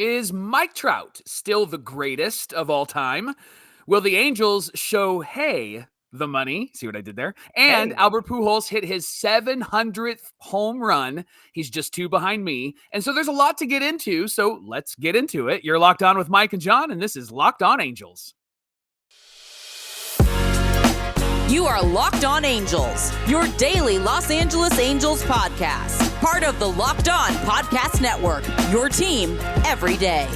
Is Mike Trout still the greatest of all time? Will the Angels show Shohei the money? See what I did there? And Albert Pujols hit his 700th home run. He's just 2 behind me. And so there's a lot to get into. So let's get into it. You're Locked On with Mike and John, and this is Locked On Angels. You are Locked On Angels, your daily Los Angeles Angels podcast. Part of the Locked On Podcast Network, your team every day.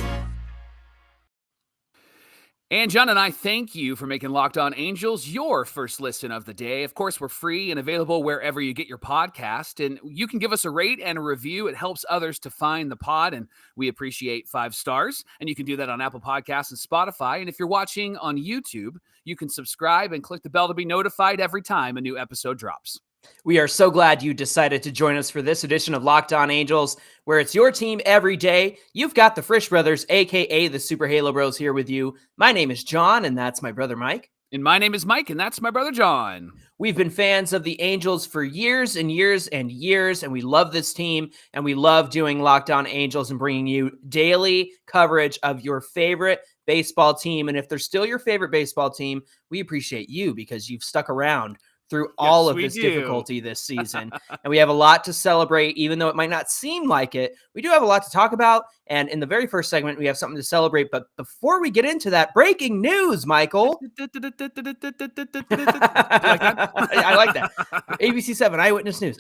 And John and I thank you for making Locked On Angels your first listen of the day. Of course, we're free and available wherever you get your podcast. And you can give us a rate and a review. It helps others to find the pod, and we appreciate 5 stars. And you can do that on Apple Podcasts and Spotify. And if you're watching on YouTube, you can subscribe and click the bell to be notified every time a new episode drops. We are so glad you decided to join us for this edition of Locked On Angels, where it's your team every day. You've got the Frisch Brothers, a.k.a. the Super Halo Bros, here with you. My name is John, and that's my brother Mike. And my name is Mike, and that's my brother John. We've been fans of the Angels for years and years and years, and we love this team, and we love doing Locked On Angels and bringing you daily coverage of your favorite baseball team. And if they're still your favorite baseball team, we appreciate you because you've stuck around through all of this difficulty this season. And we have a lot to celebrate, even though it might not seem like it. We do have a lot to talk about. And in the very first segment, we have something to celebrate. But before we get into that, breaking news, Michael. I like that. ABC 7 Eyewitness News.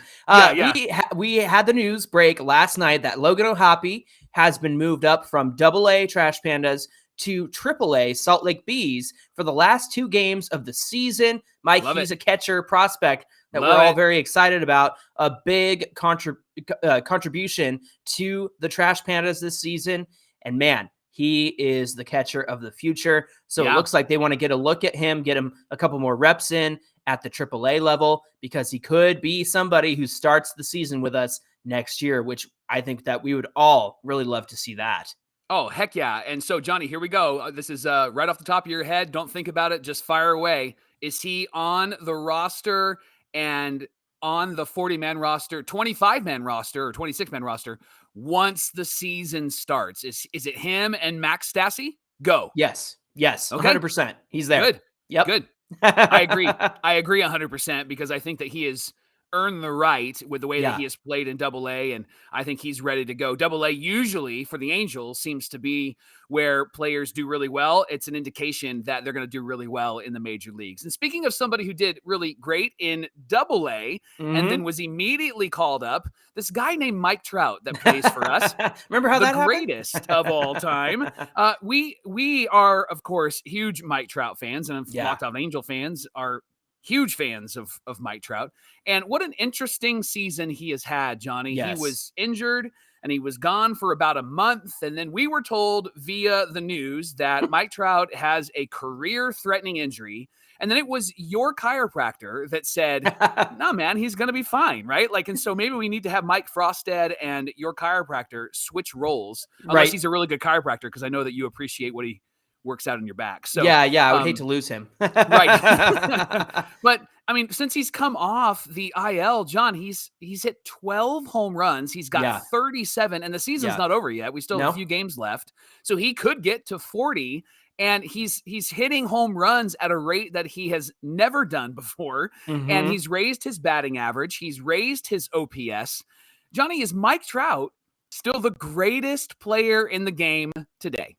We had the news break last night that Logan O'Hoppe has been moved up from AA Trash Pandas to AAA Salt Lake Bees for the last 2 games of the season. Mike, he's a catcher prospect that we're all very excited about. A big contribution to the Trash Pandas this season. And man, he is the catcher of the future. So it looks like they want to get a look at him, get him a couple more reps in at the AAA level, because he could be somebody who starts the season with us next year, which I think that we would all really love to see that. Oh, heck yeah. And so, Johnny, here we go. This is right off the top of your head. Don't think about it. Just fire away. Is he on the roster and on the 40-man roster, 25-man roster, or 26-man roster once the season starts? Is it him and Max Stassi? Go. Yes. Okay. 100%. He's there. Good. Yep. Good. I agree 100% because I think that he has earned the right with the way that he has played in AA, and I think he's ready to go. AA usually for the Angels seems to be where players do really well. It's an indication that they're going to do really well in the major leagues. And speaking of somebody who did really great in AA and then was immediately called up, this guy named Mike Trout that plays for us. Remember how that happened? The greatest of all time. We are, of course, huge Mike Trout fans, and Locked On Angel fans are huge fans of Mike Trout. And what an interesting season he has had, Johnny. Yes. He was injured and he was gone for about a month. And then we were told via the news that Mike Trout has a career-threatening injury. And then it was your chiropractor that said, no, man, he's going to be fine, right? And so maybe we need to have Mike Frosted and your chiropractor switch roles. Unless he's a really good chiropractor, because I know that you appreciate what he works out in your back. So I would hate to lose him. Right. But I mean, since he's come off the IL, John, he's hit 12 home runs. He's got 37, and the season's not over yet. We still have a few games left. So he could get to 40, and he's hitting home runs at a rate that he has never done before. And he's raised his batting average. He's raised his OPS. Johnny, is Mike Trout still the greatest player in the game today?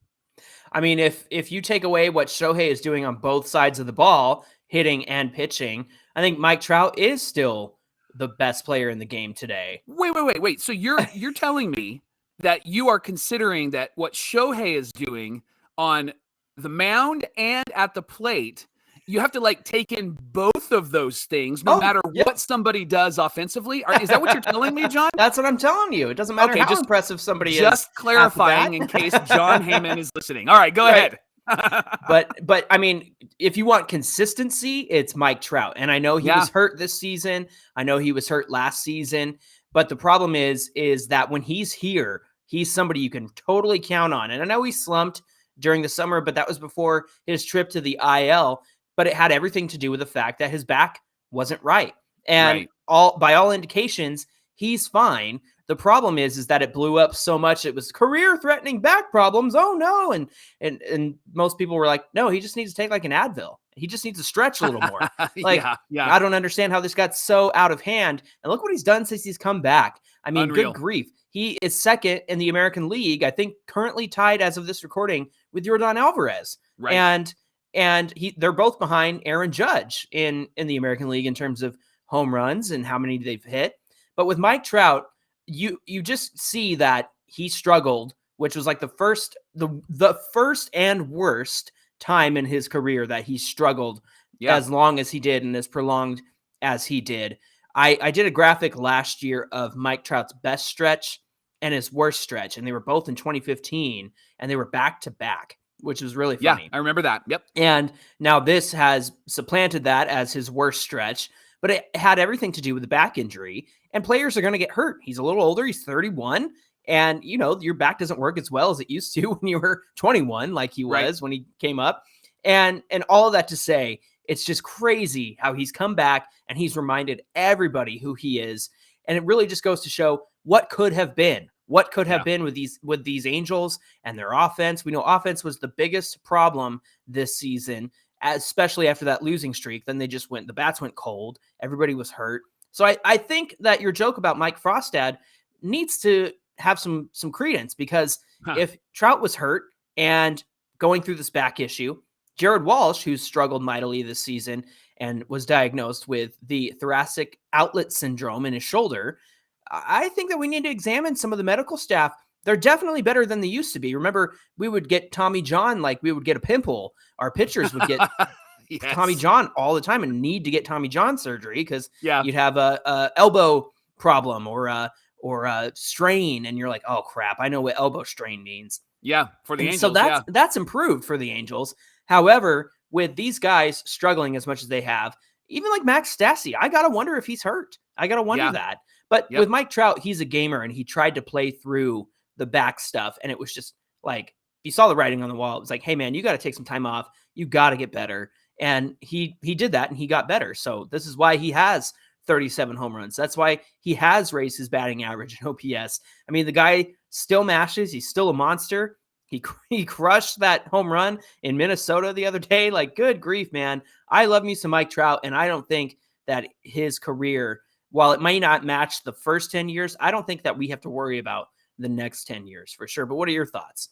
I mean, if you take away what Shohei is doing on both sides of the ball, hitting and pitching, I think Mike Trout is still the best player in the game today. Wait. So you're telling me that you are considering that what Shohei is doing on the mound and at the plate, you have to take in both of those things, no matter what somebody does offensively. Is that what you're telling me, John? That's what I'm telling you. It doesn't matter how impressive somebody is. Just clarifying in case John Heyman is listening. All right, go ahead. But I mean, if you want consistency, it's Mike Trout. And I know he was hurt this season. I know he was hurt last season. But the problem is that when he's here, he's somebody you can totally count on. And I know he slumped during the summer, but that was before his trip to the IL. But it had everything to do with the fact that his back wasn't right. And by all indications, he's fine. The problem is that it blew up so much. It was career-threatening back problems. Oh no! And most people were like, no, he just needs to take like an Advil. He just needs to stretch a little more. Like, yeah. I don't understand how this got so out of hand. And look what he's done since he's come back. I mean, Unreal. Good grief. He is second in the American League, I think currently tied as of this recording with Yordan Alvarez. Right. And they're both behind Aaron Judge in the American League in terms of home runs and how many they've hit. But with Mike Trout, you just see that he struggled, which was like the first and worst time in his career that he struggled as long as he did and as prolonged as he did. I did a graphic last year of Mike Trout's best stretch and his worst stretch, and they were both in 2015, and they were back to back, which was really funny. Yeah, I remember that. Yep. And now this has supplanted that as his worst stretch, but it had everything to do with the back injury, and players are going to get hurt. He's a little older. He's 31, and your back doesn't work as well as it used to when you were 21, like he was when he came up. And all of that to say, it's just crazy how he's come back and he's reminded everybody who he is. And it really just goes to show what could have been. What could have been with these Angels and their offense. We know offense was the biggest problem this season, especially after that losing streak. Then the bats went cold. Everybody was hurt. So I think that your joke about Mike Frostad needs to have some credence, because if Trout was hurt and going through this back issue, Jared Walsh, who's struggled mightily this season and was diagnosed with the thoracic outlet syndrome in his shoulder, I think that we need to examine some of the medical staff. They're definitely better than they used to be. Remember, we would get Tommy John like we would get a pimple. Our pitchers would get Tommy John all the time and need to get Tommy John surgery because you'd have a elbow problem or a strain, and you're like, oh crap, I know what elbow strain means. Yeah, for the Angels. So that's improved for the Angels. However, with these guys struggling as much as they have, even like Max Stassi, I gotta wonder if he's hurt. I gotta wonder that. But with Mike Trout, he's a gamer, and he tried to play through the back stuff, and it was just like, you saw the writing on the wall. It was like, hey man, you got to take some time off. You got to get better. And he did that, and he got better. So this is why he has 37 home runs. That's why he has raised his batting average and OPS. I mean, the guy still mashes. He's still a monster. He crushed that home run in Minnesota the other day. Like, good grief, man. I love me some Mike Trout, and I don't think that his career, while it might not match the first 10 years, I don't think that we have to worry about the next 10 years for sure. But what are your thoughts?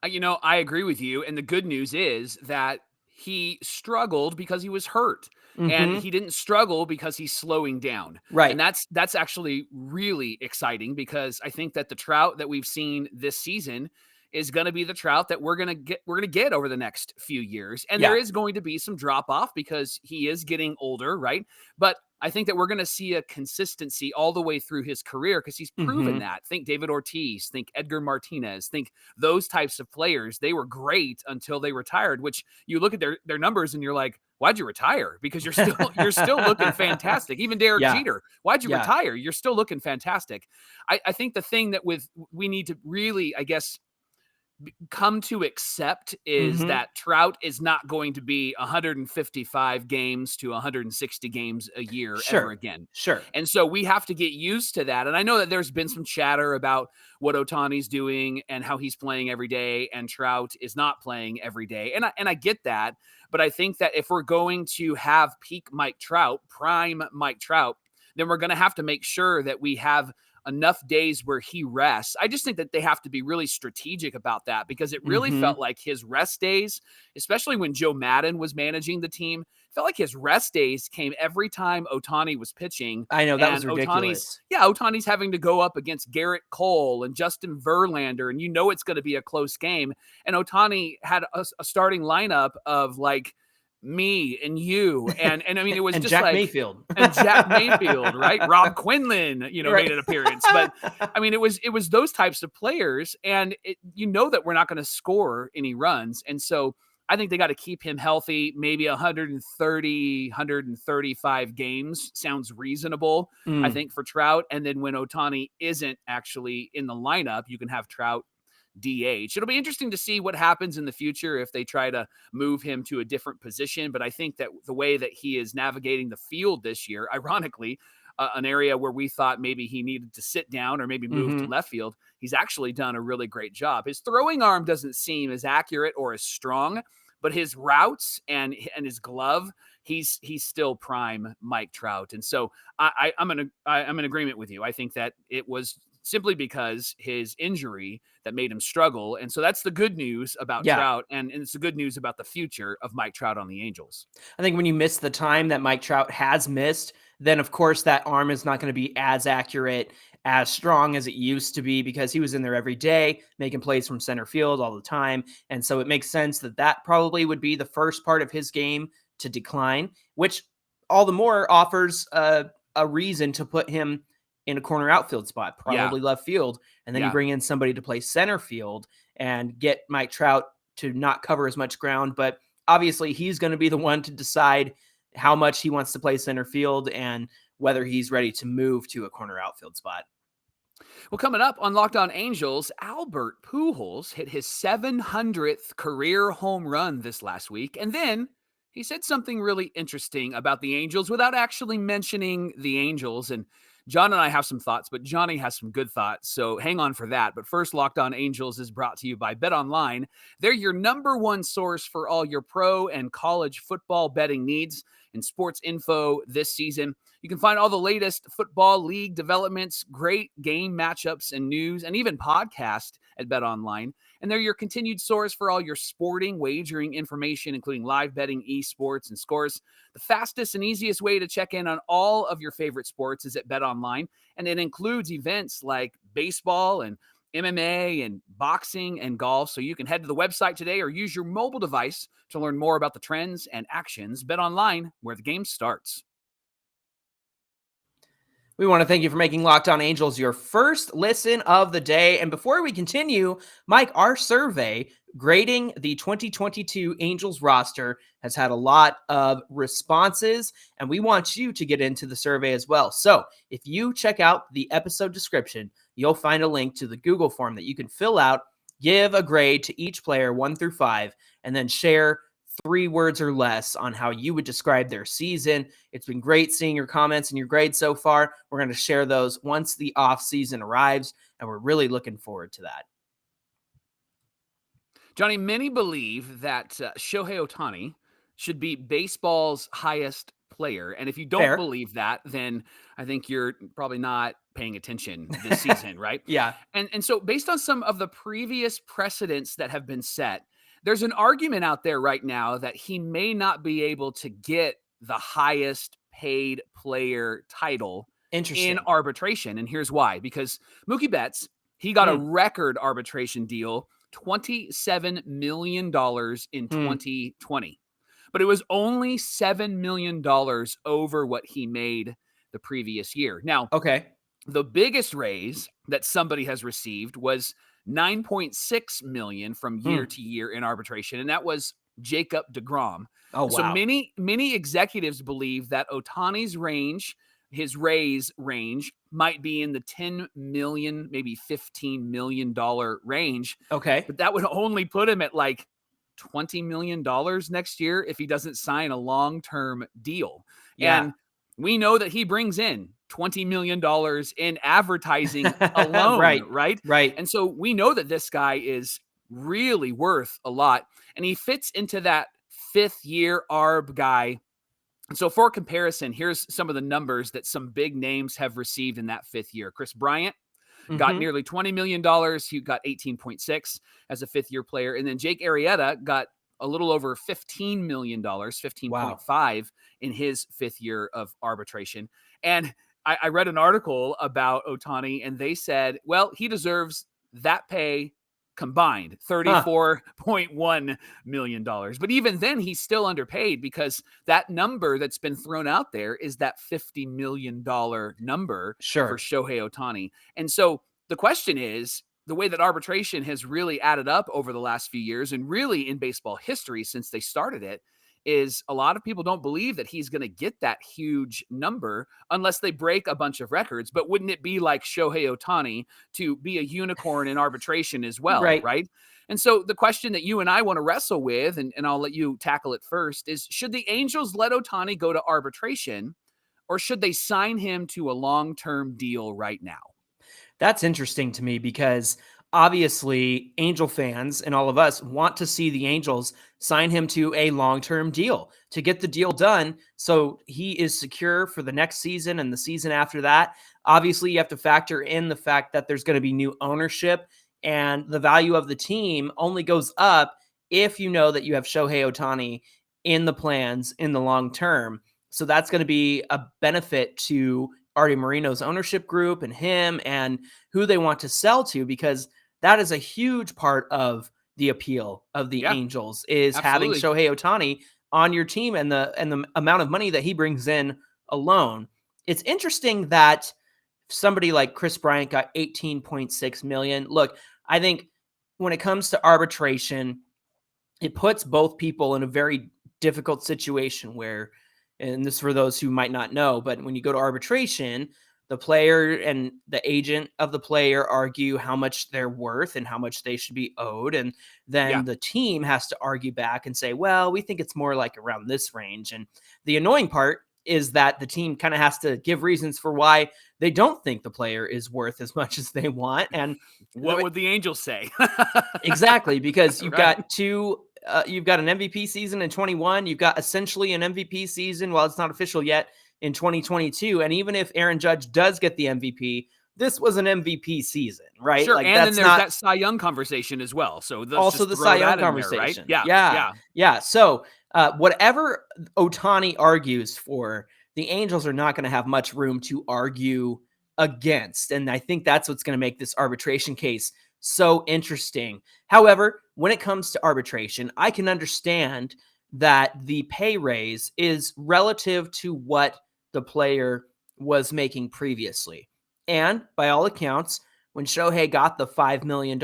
I agree with you. And the good news is that he struggled because he was hurt. Mm-hmm. And he didn't struggle because he's slowing down. Right. And that's actually really exciting, because I think that the Trout that we've seen this season is going to be the Trout that we're going to get over the next few years. And there is going to be some drop off because he is getting older, right? But I think that we're going to see a consistency all the way through his career, because he's proven that. Think David Ortiz, think Edgar Martinez, think those types of players. They were great until they retired, which you look at their numbers and you're like, why'd you retire? Because you're still looking fantastic. Even Derek Jeter, why'd you retire? You're still looking fantastic. I think the thing that we need to really, I guess, come to accept is that Trout is not going to be 155 games to 160 games a year ever again. Sure. And so we have to get used to that. And I know that there's been some chatter about what Ohtani's doing and how he's playing every day, and Trout is not playing every day. And I get that, but I think that if we're going to have peak Mike Trout, prime Mike Trout, then we're going to have to make sure that we have enough days where he rests. I just think that they have to be really strategic about that, because it really felt like his rest days, especially when Joe Madden was managing the team, felt like his rest days came every time Ohtani was pitching. I know, that was ridiculous. Ohtani's having to go up against Garrett Cole and Justin Verlander, and it's going to be a close game. And Ohtani had a starting lineup of like me and you, and I mean, it was and just Jack like Mayfield, right? Rob Quinlan, made an appearance, but I mean, it was those types of players, and that we're not going to score any runs, and so I think they got to keep him healthy. Maybe 130, 135 games sounds reasonable, I think, for Trout. And then when Ohtani isn't actually in the lineup, you can have Trout DH. It'll be interesting to see what happens in the future if they try to move him to a different position. But I think that the way that he is navigating the field this year, ironically, an area where we thought maybe he needed to sit down or maybe move to left field. He's actually done a really great job. His throwing arm doesn't seem as accurate or as strong, but his routes and his glove, he's still prime Mike Trout. And so I'm in agreement with you. I think that it was simply because his injury that made him struggle. And so that's the good news about Trout. And it's the good news about the future of Mike Trout on the Angels. I think when you miss the time that Mike Trout has missed, then of course that arm is not going to be as accurate, as strong as it used to be, because he was in there every day, making plays from center field all the time. And so it makes sense that probably would be the first part of his game to decline, which all the more offers a reason to put him in a corner outfield spot, probably left field. And then you bring in somebody to play center field and get Mike Trout to not cover as much ground. But obviously he's going to be the one to decide how much he wants to play center field and whether he's ready to move to a corner outfield spot. Well, coming up on Locked On Angels, Albert Pujols hit his 700th career home run this last week. And then he said something really interesting about the Angels without actually mentioning the Angels. And John and I have some thoughts, but Johnny has some good thoughts, so hang on for that. But first, Locked On Angels is brought to you by BetOnline. They're your number one source for all your pro and college football betting needs and sports info this season. You can find all the latest football league developments, great game matchups and news, and even podcast at BetOnline. And they're your continued source for all your sporting wagering information, including live betting, esports, and scores. The fastest and easiest way to check in on all of your favorite sports is at BetOnline, and it includes events like baseball and MMA and boxing and golf. So you can head to the website today or use your mobile device to learn more about the trends and actions. BetOnline, where the game starts. We want to thank you for making Locked On Angels your first listen of the day. And before we continue, Mike, our survey grading the 2022 Angels roster has had a lot of responses, and we want you to get into the survey as well. So if you check out the episode description, you'll find a link to the Google form that you can fill out, give a grade to each player 1 through 5, and then share 3 words or less on how you would describe their season. It's been great seeing your comments and your grades so far. We're going to share those once the offseason arrives, and we're really looking forward to that. Johnny, many believe that Shohei Ohtani should be baseball's highest player. And if you don't believe that, then I think you're probably not paying attention this season, right? Yeah. And so based on some of the previous precedents that have been set, there's an argument out there right now that he may not be able to get the highest paid player title in arbitration. And here's why. Because Mookie Betts, he got a record arbitration deal, $27 million in 2020. But it was only $7 million over what he made the previous year. Now, the biggest raise that somebody has received was $9.6 million from year to year in arbitration, and that was Jacob deGrom. Oh, wow. So many executives believe that Ohtani's range, his raise range, might be in the $10 million, maybe $15 million range. Okay. But that would only put him at like $20 million next year if he doesn't sign a long-term deal. Yeah. And we know that he brings in $20 million in advertising alone, right? And so we know that this guy is really worth a lot, and he fits into that 5th-year ARB guy. And so for comparison, here's some of the numbers that some big names have received in that 5th year. Chris Bryant got nearly $20 million. He got 18.6 as a 5th-year player. And then Jake Arrieta got a little over $15 million, 15.5 in his 5th year of arbitration. And I read an article about Ohtani, and they said, well, he deserves that pay combined, $34.1 million. But even then, he's still underpaid because that number that's been thrown out there is that $50 million number for Shohei Ohtani. And so the question is, the way that arbitration has really added up over the last few years, and really in baseball history since they started it, is a lot of people don't believe that he's going to get that huge number unless they break a bunch of records. But wouldn't it be like Shohei Ohtani to be a unicorn in arbitration as well, right? And so the question that you and I want to wrestle with, and I'll let you tackle it first, is should the Angels let Ohtani go to arbitration, or should they sign him to a long-term deal right now? That's interesting to me because obviously Angel fans and all of us want to see the Angels sign him to a long-term deal to get the deal done so he is secure for the next season and the season after that. Obviously, you have to factor in the fact that there's going to be new ownership, and the value of the team only goes up if you know that you have Shohei Ohtani in the plans in the long term. So that's going to be a benefit to Artie Moreno's ownership group and him and who they want to sell to, because that is a huge part of the appeal of the Angels is absolutely. having Shohei Ohtani on your team and the amount of money that he brings in alone. It's interesting that somebody like Chris Bryant got $18.6 million. Look, I think when it comes to arbitration, it puts both people in a very difficult situation where, and this for those who might not know, but when you go to arbitration, the player and the agent of the player argue how much they're worth and how much they should be owed. And then the team has to argue back and say, well, we think it's more like around this range. And the annoying part is that the team kind of has to give reasons for why they don't think the player is worth as much as they want. And what would the Angels say? Exactly, because you've got you've got an MVP season in 21. You've got essentially an MVP season, while it's not official yet, in 2022. And even if Aaron Judge does get the MVP, this was an MVP season, right? Sure, and then there's that Cy Young conversation as well. So also the Cy Young conversation, there, right? Yeah. So whatever Ohtani argues for, the Angels are not going to have much room to argue against. And I think that's what's going to make this arbitration case so interesting. However, when it comes to arbitration, I can understand that the pay raise is relative to what the player was making previously. And by all accounts, when Shohei got the $5 million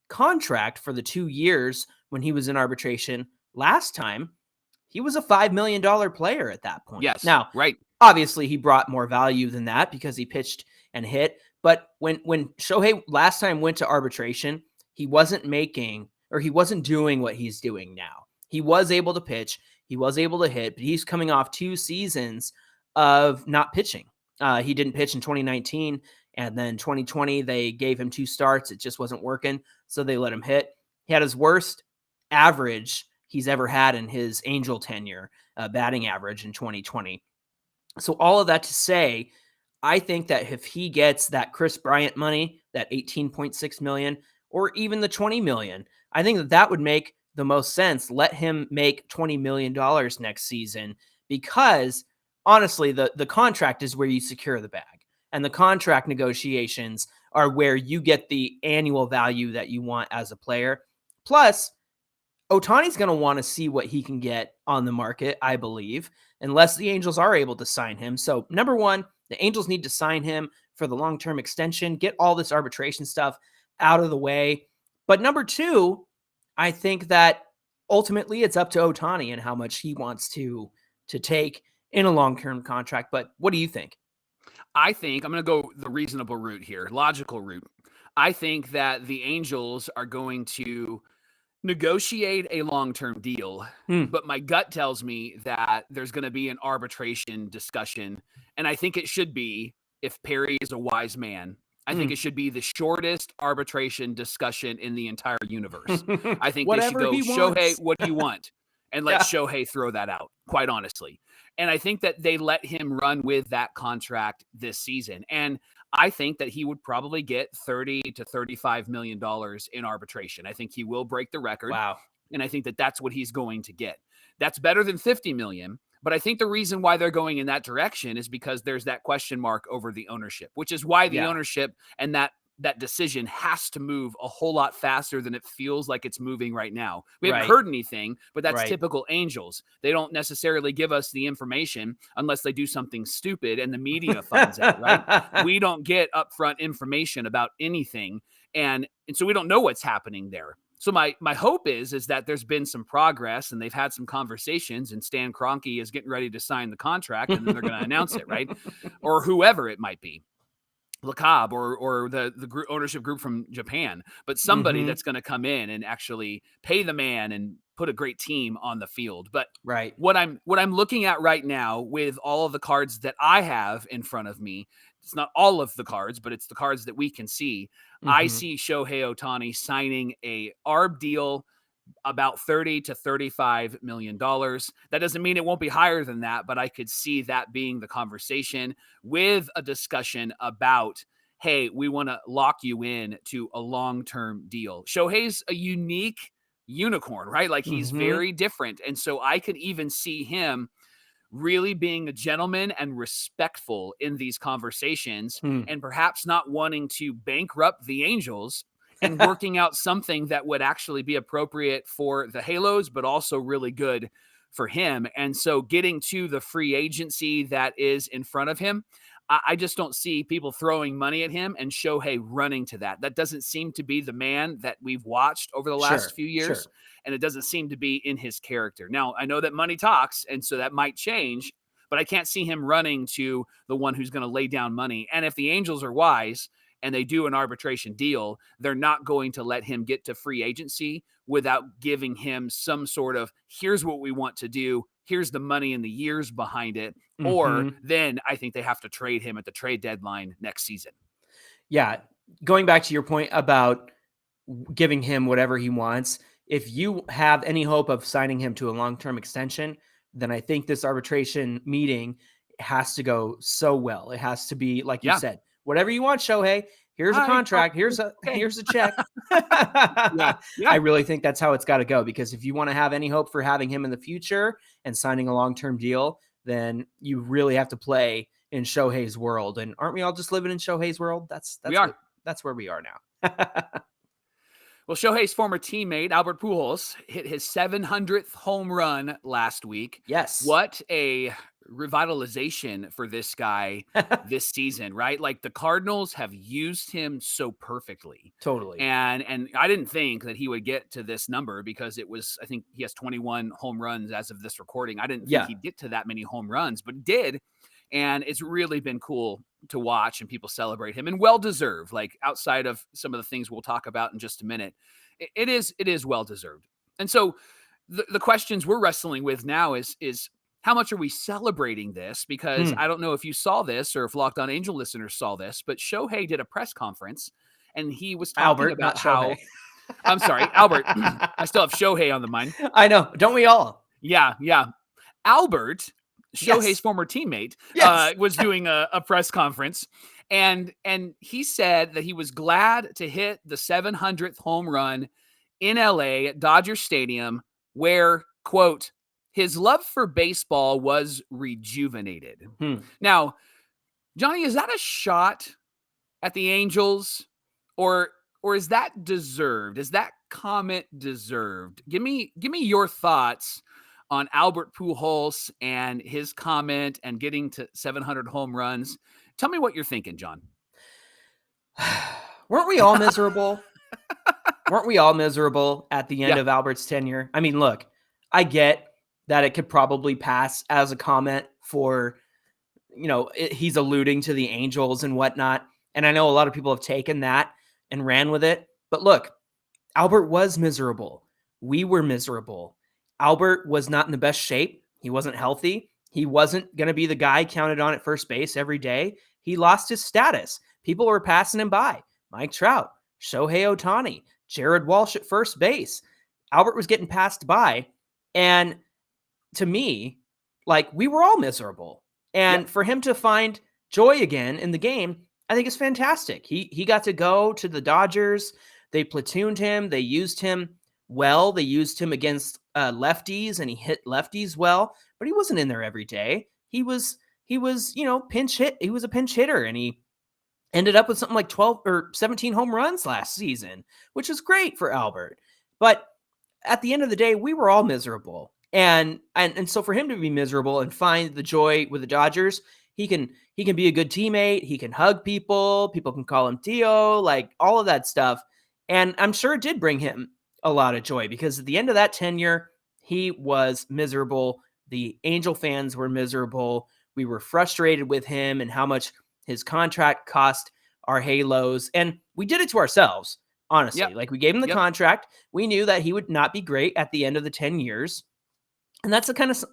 contract for the 2 years when he was in arbitration last time, he was a $5 million player at that point. Yes. Now, right. Obviously, he brought more value than that because he pitched and hit. But when Shohei last time went to arbitration, he wasn't making, or he wasn't doing what he's doing now. He was able to pitch, he was able to hit, but he's coming off 2 seasons of not pitching. He didn't pitch in 2019, and then 2020, they gave him 2 starts. It just wasn't working, so they let him hit. He had his worst average he's ever had in his Angel tenure, batting average in 2020. So all of that to say, I think that if he gets that Chris Bryant money, that $18.6 million, or even the $20 million, I think that that would make the most sense. Let him make $20 million next season, because honestly, the contract is where you secure the bag, and the contract negotiations are where you get the annual value that you want as a player. Plus, Ohtani's going to want to see what he can get on the market, I believe, unless the Angels are able to sign him. So, number one, the Angels need to sign him for the long-term extension, get all this arbitration stuff out of the way. But number two, I think that ultimately it's up to Ohtani and how much he wants to take in a long-term contract. But what do you think? I think I'm going to go the reasonable route here, logical route. I think that the Angels are going to negotiate a long-term deal, but my gut tells me that there's going to be an arbitration discussion, and I think it should be, if Perry is a wise man, I think it should be the shortest arbitration discussion in the entire universe. I think they should go, Shohei, what do you want? And let Shohei throw that out, quite honestly. And I think that they let him run with that contract this season. And I think that he would probably get $30 to $35 million in arbitration. I think he will break the record. Wow. And I think that that's what he's going to get. That's better than $50 million. But I think the reason why they're going in that direction is because there's that question mark over the ownership, which is why the ownership and that decision has to move a whole lot faster than it feels like it's moving right now. We haven't heard anything, but that's typical Angels. They don't necessarily give us the information unless they do something stupid and the media finds out, right? We don't get upfront information about anything. And so we don't know what's happening there. So my hope is that there's been some progress and they've had some conversations, and Stan Kroenke is getting ready to sign the contract, and then they're going to announce it, right? Or whoever it might be. LeCobb or the ownership group from Japan, but somebody that's going to come in and actually pay the man and put a great team on the field. But right. what I'm looking at right now with all of the cards that I have in front of me, it's not all of the cards, but it's the cards that we can see. I see Shohei Ohtani signing a ARB deal about $30 to $35 million. That doesn't mean it won't be higher than that, but I could see that being the conversation with a discussion about, hey, we want to lock you in to a long-term deal. Shohei's a unique unicorn, right? Like he's very different. And so I could even see him really being a gentleman and respectful in these conversations and perhaps not wanting to bankrupt the Angels and working out something that would actually be appropriate for the Halos, but also really good for him. And so getting to the free agency that is in front of him, I just don't see people throwing money at him and Shohei running to that. That doesn't seem to be the man that we've watched over the last few years. And it doesn't seem to be in his character. Now, I know that money talks, and so that might change, but I can't see him running to the one who's going to lay down money. And if the Angels are wise and they do an arbitration deal, they're not going to let him get to free agency without giving him some sort of, here's what we want to do, here's the money and the years behind it. Or then I think they have to trade him at the trade deadline next season. Yeah. Going back to your point about giving him whatever he wants, if you have any hope of signing him to a long-term extension, then I think this arbitration meeting has to go so well. It has to be, like you said, whatever you want, Shohei, here's a contract. Here's a check. I really think that's how it's got to go, because if you want to have any hope for having him in the future and signing a long-term deal, then you really have to play in Shohei's world. And aren't we all just living in Shohei's world? That's where we are now. Well, Shohei's former teammate, Albert Pujols, hit his 700th home run last week. Yes. What a revitalization for this guy this season, right? Like the Cardinals have used him so perfectly. Totally. And I didn't think that he would get to this number because it was, I think he has 21 home runs as of this recording. I didn't think he'd get to that many home runs, but he did. And it's really been cool to watch and people celebrate him, and well-deserved, like outside of some of the things we'll talk about in just a minute. It is well-deserved. And so the questions we're wrestling with now is how much are we celebrating this? Because I don't know if you saw this or if Locked On Angel listeners saw this, but Shohei did a press conference and he was talking about how I'm sorry, Albert. I still have Shohei on the mind. I know. Don't we all? Yeah. Albert, Shohei's former teammate, was doing a press conference, and he said that he was glad to hit the 700th home run in LA at Dodger Stadium, where, quote, his love for baseball was rejuvenated. Now, Johnny, is that a shot at the Angels, or is that deserved? Is that comment deserved? Give me your thoughts on Albert Pujols and his comment and getting to 700 home runs. Tell me what you're thinking, John. Weren't we all miserable? Weren't we all miserable at the end of Albert's tenure? I mean, look, I get that it could probably pass as a comment for, he's alluding to the Angels and whatnot. And I know a lot of people have taken that and ran with it. But look, Albert was miserable. We were miserable. Albert was not in the best shape. He wasn't healthy. He wasn't going to be the guy counted on at first base every day. He lost his status. People were passing him by. Mike Trout, Shohei Ohtani, Jared Walsh at first base. Albert was getting passed by. And to me, like, we were all miserable. And for him to find joy again in the game, I think is fantastic. He got to go to the Dodgers. They platooned him. They used him well. They used him against lefties, and he hit lefties well, but he wasn't in there every day. He was, pinch hit. He was a pinch hitter, and he ended up with something like 12 or 17 home runs last season, which is great for Albert. But at the end of the day, we were all miserable. And so for him to be miserable and find the joy with the Dodgers, he can be a good teammate. He can hug people. People can call him Tio, like all of that stuff. And I'm sure it did bring him a lot of joy, because at the end of that tenure, he was miserable. The Angel fans were miserable. We were frustrated with him and how much his contract cost our Halos. And we did it to ourselves, honestly. Yep. Like, we gave him the Yep. contract. We knew that he would not be great at the end of the 10 years. And that's the kind of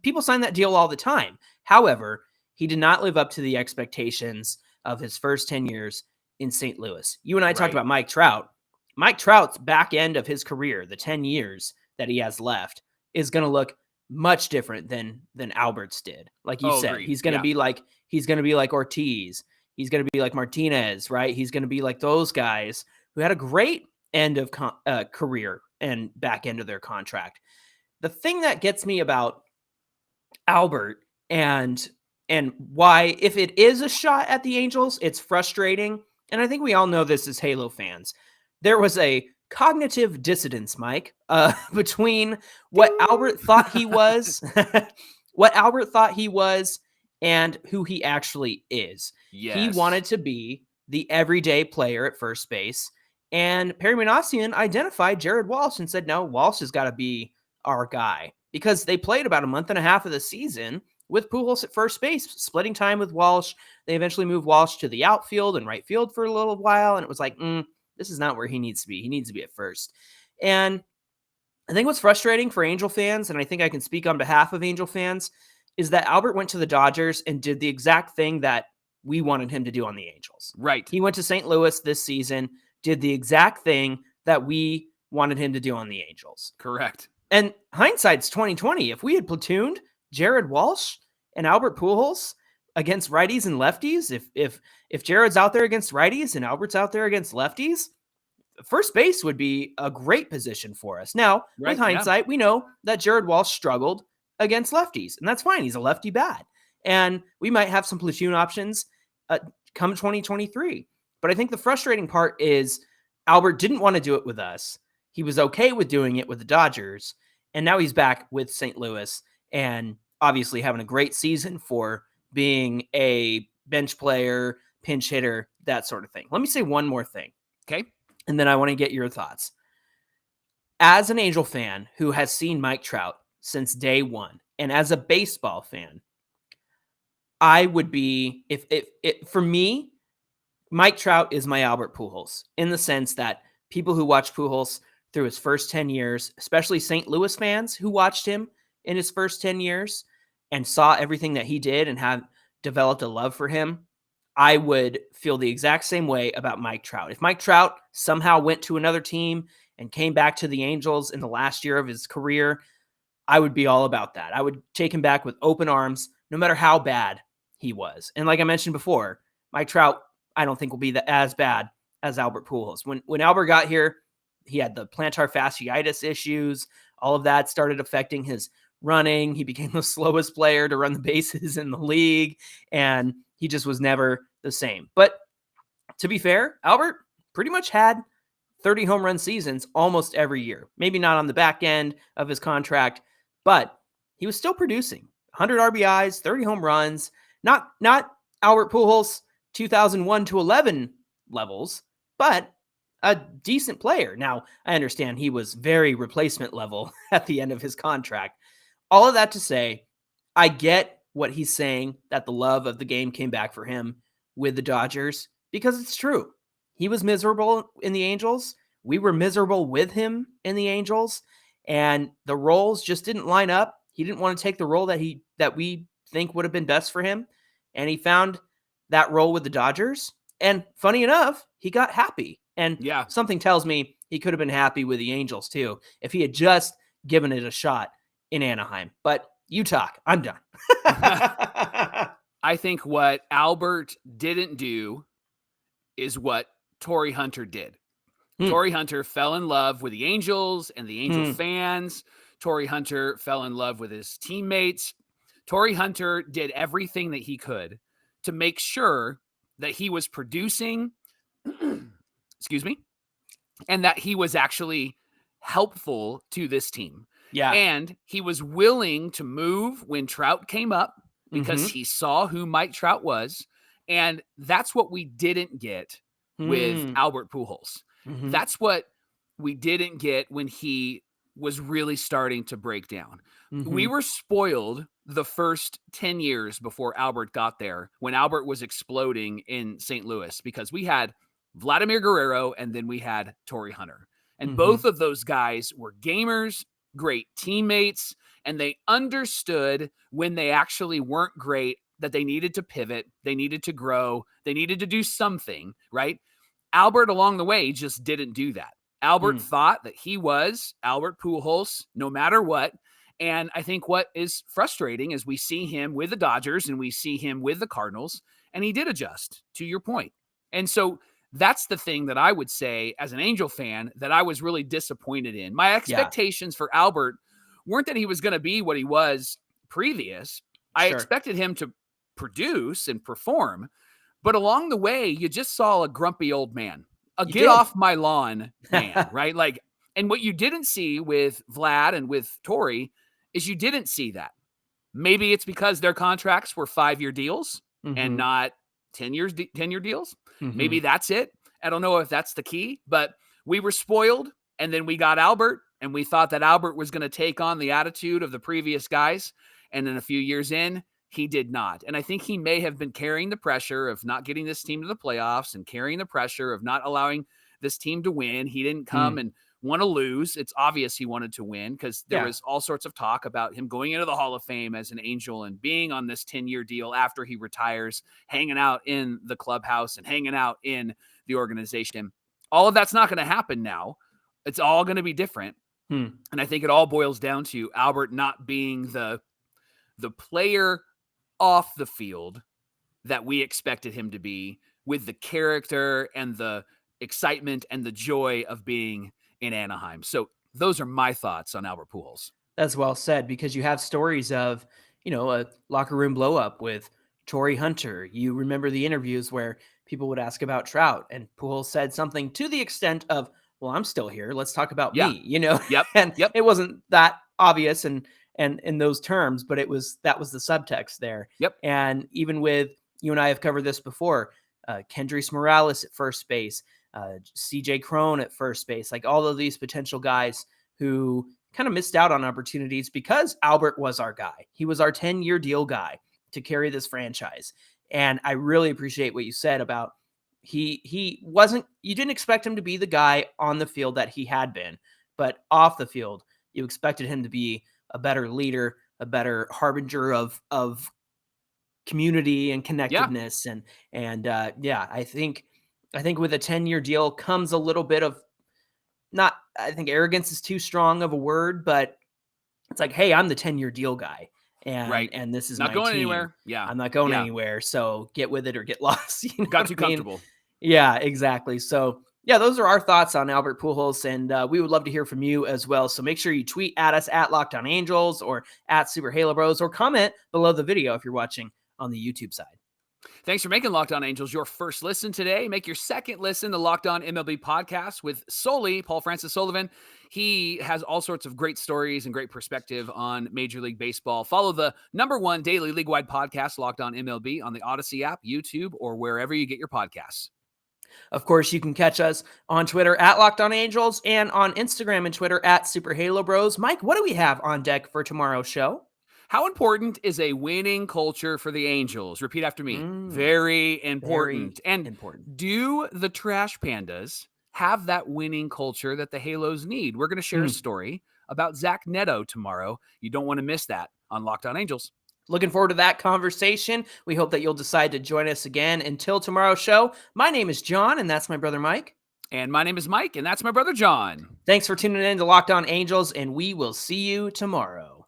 people sign that deal all the time. However, he did not live up to the expectations of his first 10 years in St. Louis. You and I talked about Mike Trout. Mike Trout's back end of his career, the 10 years that he has left, is going to look much different than Albert's did. Like you said, agreed. he's going to be like Ortiz. He's going to be like Martinez, right? He's going to be like those guys who had a great end of career and back end of their contract. The thing that gets me about Albert and why, if it is a shot at the Angels, it's frustrating. And I think we all know this as Halo fans. There was a cognitive dissonance, Mike, between what Albert thought he was, and who he actually is. Yes. He wanted to be the everyday player at first base. And Perry Manassian identified Jared Walsh and said, no, Walsh has got to be our guy, because they played about a month and a half of the season with Pujols at first base, splitting time with Walsh. They eventually moved Walsh to the outfield and right field for a little while. And it was like, this is not where he needs to be. He needs to be at first. And I think what's frustrating for Angel fans, and I think I can speak on behalf of Angel fans, is that Albert went to the Dodgers and did the exact thing that we wanted him to do on the Angels. Right. He went to St. Louis this season, did the exact thing that we wanted him to do on the Angels. Correct. And hindsight's 2020. If we had platooned Jared Walsh and Albert Pujols against righties and lefties, if Jared's out there against righties and Albert's out there against lefties, first base would be a great position for us. Now, with hindsight, we know that Jared Walsh struggled against lefties, and that's fine. He's a lefty bat. And we might have some platoon options come 2023. But I think the frustrating part is Albert didn't want to do it with us. He was okay with doing it with the Dodgers, and now he's back with St. Louis and obviously having a great season for being a bench player, pinch hitter, that sort of thing. Let me say one more thing. Okay. And then I want to get your thoughts. As an Angel fan who has seen Mike Trout since day one, and as a baseball fan, I would be, for me, Mike Trout is my Albert Pujols, in the sense that people who watch Pujols through his first 10 years, especially St. Louis fans who watched him in his first 10 years and saw everything that he did and have developed a love for him, I would feel the exact same way about Mike Trout. If Mike Trout somehow went to another team and came back to the Angels in the last year of his career, I would be all about that. I would take him back with open arms, no matter how bad he was. And like I mentioned before, Mike Trout, I don't think will be as bad as Albert Pujols. When Albert got here, he had the plantar fasciitis issues. All of that started affecting his running. He became the slowest player to run the bases in the league, and he just was never the same. But to be fair, Albert pretty much had 30 home run seasons almost every year. Maybe not on the back end of his contract, but he was still producing 100 RBIs, 30 home runs. Not Albert Pujols 2001 to 11 levels, but a decent player. Now, I understand he was very replacement level at the end of his contract. All of that to say, I get what he's saying, that the love of the game came back for him with the Dodgers, because it's true. He was miserable in the Angels. We were miserable with him in the Angels, and the roles just didn't line up. He didn't want to take the role that we think would have been best for him, and he found that role with the Dodgers. And funny enough, he got happy. And something tells me he could have been happy with the Angels too if he had just given it a shot in Anaheim. But you talk. I'm done. I think what Albert didn't do is what Torrey Hunter did. Torrey Hunter fell in love with the Angels and the Angel fans. Torrey Hunter fell in love with his teammates. Torrey Hunter did everything that he could to make sure that he was producing, excuse me, and that he was actually helpful to this team. Yeah. And he was willing to move when Trout came up because he saw who Mike Trout was. And that's what we didn't get with Albert Pujols. That's what we didn't get when he was really starting to break down. We were spoiled the first 10 years before Albert got there, when Albert was exploding in St. Louis, because we had Vladimir Guerrero, and then we had Torrey Hunter. And Mhm. both of those guys were gamers, great teammates, and they understood when they actually weren't great that they needed to pivot, they needed to grow, they needed to do something, right? Albert, along the way, just didn't do that. Albert thought that he was Albert Pujols no matter what. And I think what is frustrating is we see him with the Dodgers and we see him with the Cardinals, and he did adjust, to your point. And so that's the thing that I would say as an Angel fan that I was really disappointed in. My expectations for Albert weren't that he was going to be what he was previous. I expected him to produce and perform, but along the way, you just saw a grumpy old man, get off my lawn man, right? Like, and what you didn't see with Vlad and with Torrey is you didn't see that. Maybe it's because their contracts were 5-year deals and not 10-year deals. Maybe that's it. I don't know if that's the key, but we were spoiled, and then we got Albert, and we thought that Albert was going to take on the attitude of the previous guys, and then a few years in, he did not. And I think he may have been carrying the pressure of not getting this team to the playoffs and carrying the pressure of not allowing this team to win. He didn't come and want to lose. It's obvious he wanted to win because there was all sorts of talk about him going into the Hall of Fame as an Angel and being on this 10-year deal after he retires, hanging out in the clubhouse and hanging out in the organization. All of that's not going to happen now. It's all going to be different. And I think it all boils down to Albert not being the player off the field that we expected him to be, with the character and the excitement and the joy of being in Anaheim. So those are my thoughts on Albert Pujols. That's well said, because you have stories of, a locker room blow up with Torrey Hunter. You remember the interviews where people would ask about Trout, and Pujols said something to the extent of, well, I'm still here. Let's talk about me, And it wasn't that obvious and in those terms, but that was the subtext there. And even with, you and I have covered this before, Kendrys Morales at first base, CJ Cron at first base, like all of these potential guys who kind of missed out on opportunities because Albert was our guy. He was our 10-year deal guy to carry this franchise. And I really appreciate what you said about he wasn't, you didn't expect him to be the guy on the field that he had been, but off the field, you expected him to be a better leader, a better harbinger of community and connectedness. I think with a 10-year deal comes a little bit of I think arrogance is too strong of a word, but it's like, hey, I'm the 10-year deal guy. And this is not my going team. anywhere. Yeah. I'm not going anywhere. So get with it or get lost. Got too comfortable. Yeah, exactly. So those are our thoughts on Albert Pujols, and we would love to hear from you as well. So make sure you tweet at us at Locked On Angels or at Super Halo Bros, or comment below the video if you're watching on the YouTube side. Thanks for making Locked On Angels your first listen today. Make your second listen, the Locked On MLB podcast with Paul Francis Sullivan. He has all sorts of great stories and great perspective on Major League Baseball. Follow the #1 daily league-wide podcast, Locked On MLB, on the Odyssey app, YouTube, or wherever you get your podcasts. Of course, you can catch us on Twitter at Locked On Angels and on Instagram and Twitter at Super Halo Bros. Mike, what do we have on deck for tomorrow's show? How important is a winning culture for the Angels? Repeat after me. Very important. Important. Do the Trash Pandas have that winning culture that the Halos need? We're going to share a story about Zach Neto tomorrow. You don't want to miss that on Locked On Angels. Looking forward to that conversation. We hope that you'll decide to join us again. Until tomorrow's show, my name is John, and that's my brother Mike. And my name is Mike, and that's my brother John. Thanks for tuning in to Locked On Angels, and we will see you tomorrow.